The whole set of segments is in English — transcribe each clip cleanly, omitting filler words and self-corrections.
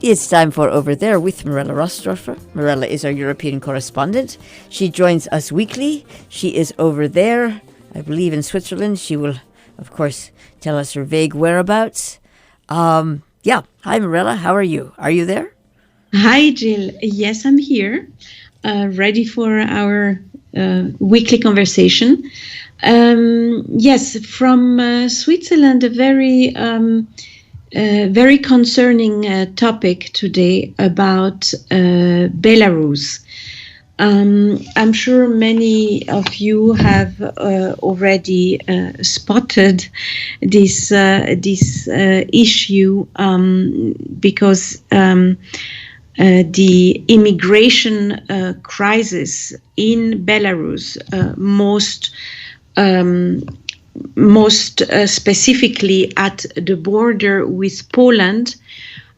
It's time for Over There with Mirella Rastorfer. Mirella is our European correspondent. She joins us weekly. She is over there, I believe in Switzerland. She will, of course, tell us her vague whereabouts. Hi Mirella, how are you? Are you there? Hi Jill, yes I'm here, ready for our weekly conversation. Yes, from Switzerland, a very concerning topic today about Belarus. I'm sure many of you have already spotted this issue because the immigration crisis in Belarus, most specifically at the border with Poland,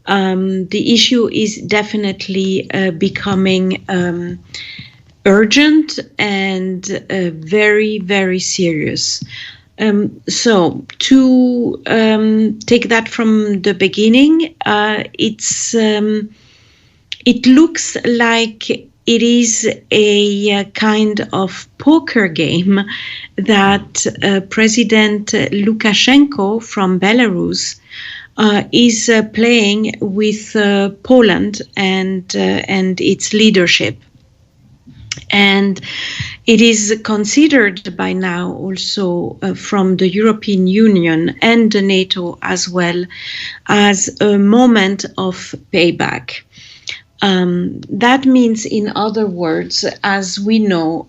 the issue is definitely becoming urgent and very, very serious. So to take that from the beginning, it looks like it is a kind of poker game that President Lukashenko from Belarus is playing with Poland and its leadership. And it is considered by now also from the European Union and the NATO as well as a moment of payback. That means, in other words, as we know,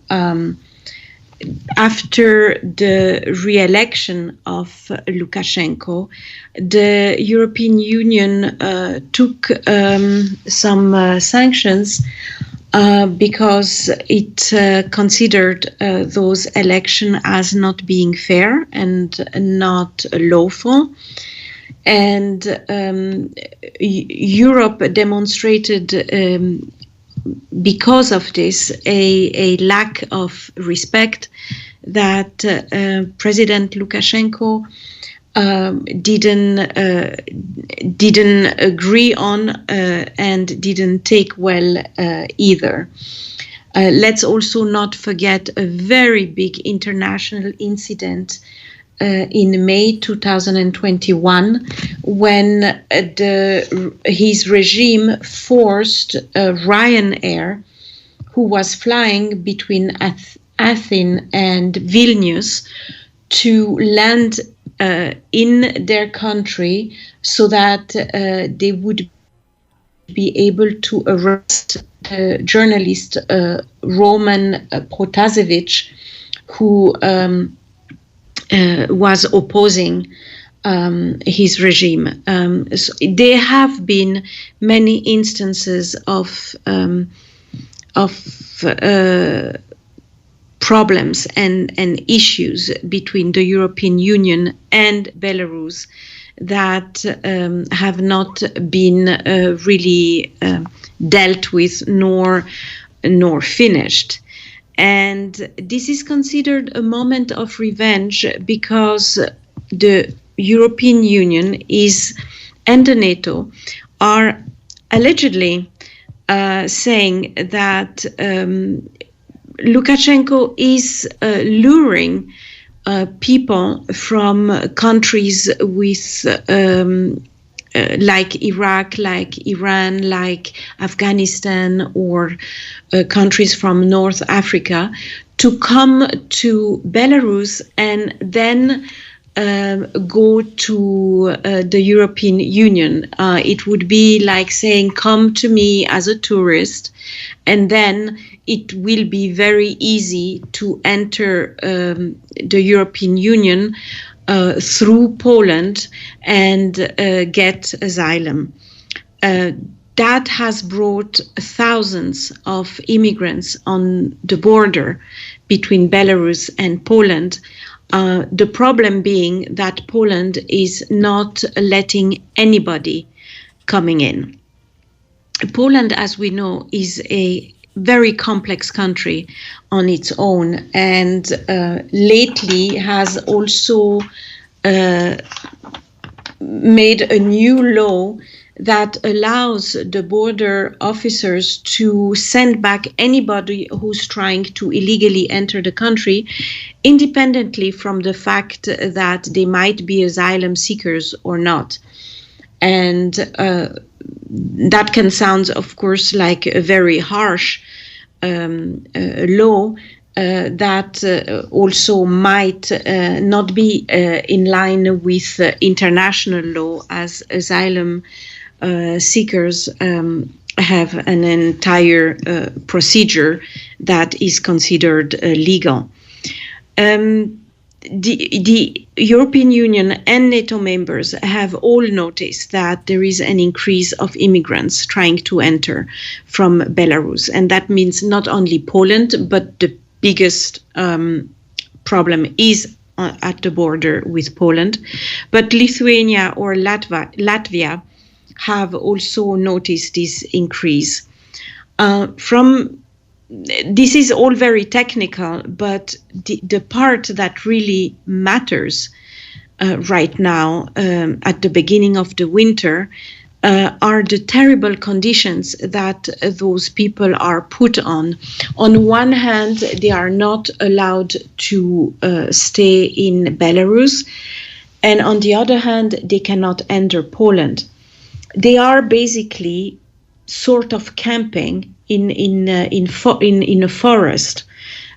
after the re-election of Lukashenko, the European Union took some sanctions because it considered those elections as not being fair and not lawful. And Europe demonstrated, because of this, a lack of respect that President Lukashenko didn't agree on and didn't take well either. Let's also not forget a very big international incident in May 2021, when his regime forced Ryanair, who was flying between Athens and Vilnius, to land in their country so that they would be able to arrest the journalist Roman Protasevich, who was opposing his regime. So there have been many instances of problems and issues between the European Union and Belarus that have not been really dealt with nor finished. And this is considered a moment of revenge because the European Union and the NATO are allegedly saying that Lukashenko is luring people from countries with like Iraq, like Iran, like Afghanistan, or countries from North Africa, to come to Belarus and then go to the European Union. It would be like saying, come to me as a tourist, and then it will be very easy to enter the European Union through Poland and get asylum. That has brought thousands of immigrants on the border between Belarus and Poland. The problem being that Poland is not letting anybody coming in. Poland, as we know, is a very complex country on its own, and lately has also made a new law that allows the border officers to send back anybody who's trying to illegally enter the country, independently from the fact that they might be asylum seekers or not. And that can sound, of course, like a very harsh law that also might not be in line with international law, as asylum seekers have an entire procedure that is considered legal. The European Union and NATO members have all noticed that there is an increase of immigrants trying to enter from Belarus. And that means not only Poland, but the biggest problem is at the border with Poland. But Lithuania or Latvia have also noticed this increase. This is all very technical, but the part that really matters right now at the beginning of the winter are the terrible conditions that those people are put on. On one hand, they are not allowed to stay in Belarus, and on the other hand, they cannot enter Poland. They are basically sort of camping in a forest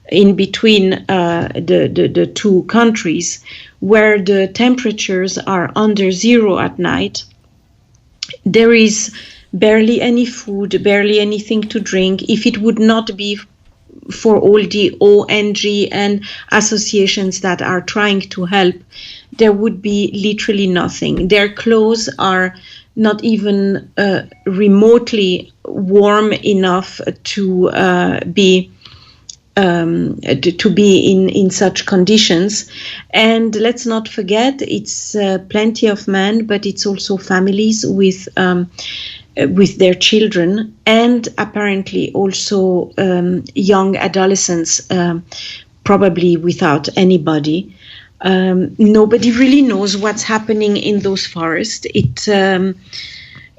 in between the two countries, where the temperatures are under zero at night. There is barely any food, barely anything to drink. If it would not be for all the ONG and associations that are trying to help, there would be literally nothing. Their clothes are not even remotely warm enough to be in such conditions. And let's not forget, it's plenty of men, but it's also families with their children, and apparently also young adolescents, probably without anybody. Nobody really knows what's happening in those forests.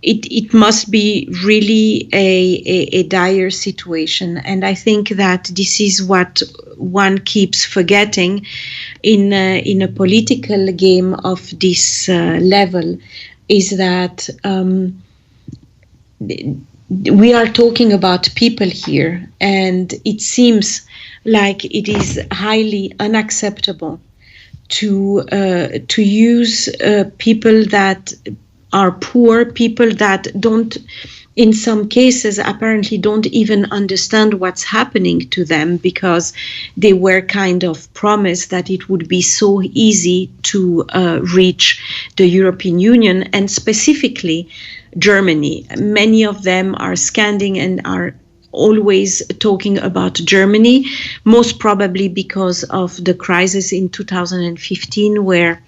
It must be really a dire situation, and I think that this is what one keeps forgetting in a political game of this level, is that we are talking about people here, and it seems like it is highly unacceptable to use people that are poor, people that don't, in some cases, apparently don't even understand what's happening to them, because they were kind of promised that it would be so easy to reach the European Union, and specifically Germany. Many of them are scanning and are always talking about Germany, most probably because of the crisis in 2015, where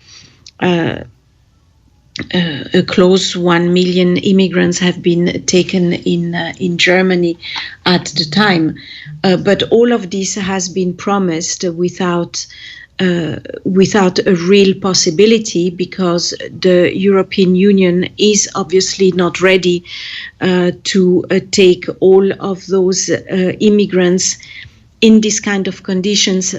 a close 1 million immigrants have been taken in Germany at the time. But all of this has been promised without a real possibility, because the European Union is obviously not ready to take all of those immigrants in this kind of conditions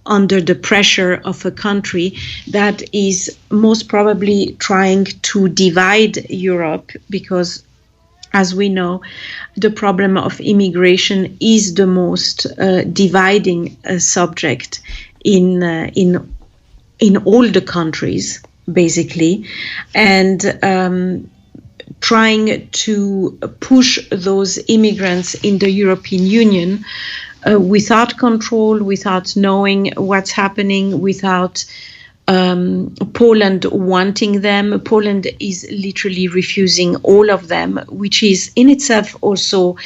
under the pressure of a country that is most probably trying to divide Europe, because, as we know, the problem of immigration is the most dividing subject in all the countries, basically, and trying to push those immigrants in the European Union without control, without knowing what's happening, without Poland wanting them. Poland is literally refusing all of them, which is in itself also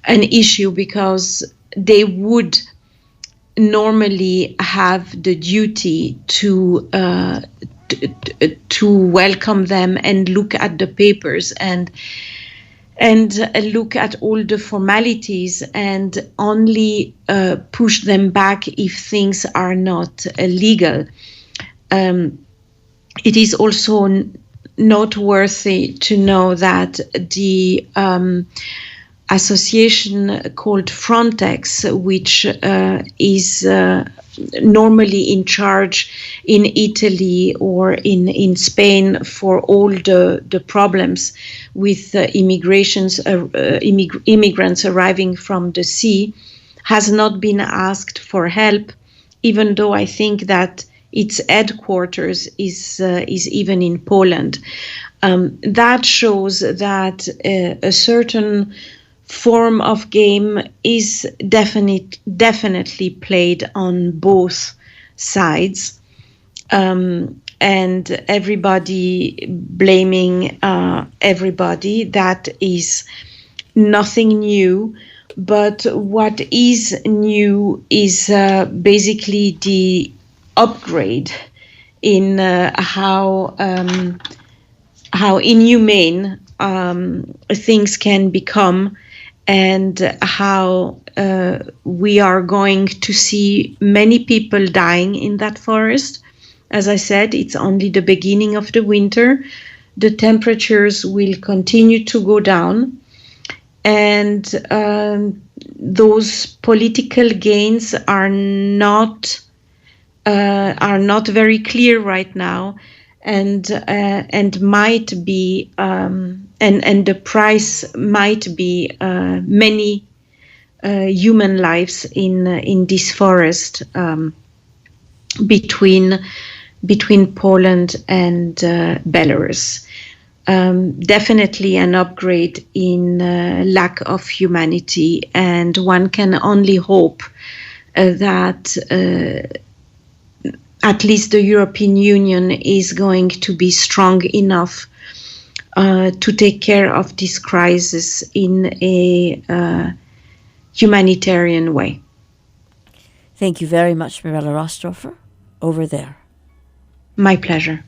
an issue, because they would normally have the duty to welcome them and look at the papers and look at all the formalities, and only push them back if things are not legal. It is also noteworthy to know that the association called Frontex, which is normally in charge in Italy or in Spain for all the problems with immigrants arriving from the sea, has not been asked for help, even though I think that its headquarters is even in Poland. That shows that a certain form of game is definitely played on both sides, and everybody blaming everybody. That is nothing new. But what is new is basically the upgrade in how inhumane things can become, and how we are going to see many people dying in that forest. As I said, it's only the beginning of the winter. The temperatures will continue to go down, and those political gains are not very clear right now, and might be and the price might be many human lives in this forest between Poland and Belarus. Definitely an upgrade in lack of humanity, and one can only hope that at least the European Union is going to be strong enough to take care of this crisis in a humanitarian way. Thank you very much, Mirella Rastorfer, over there. My pleasure.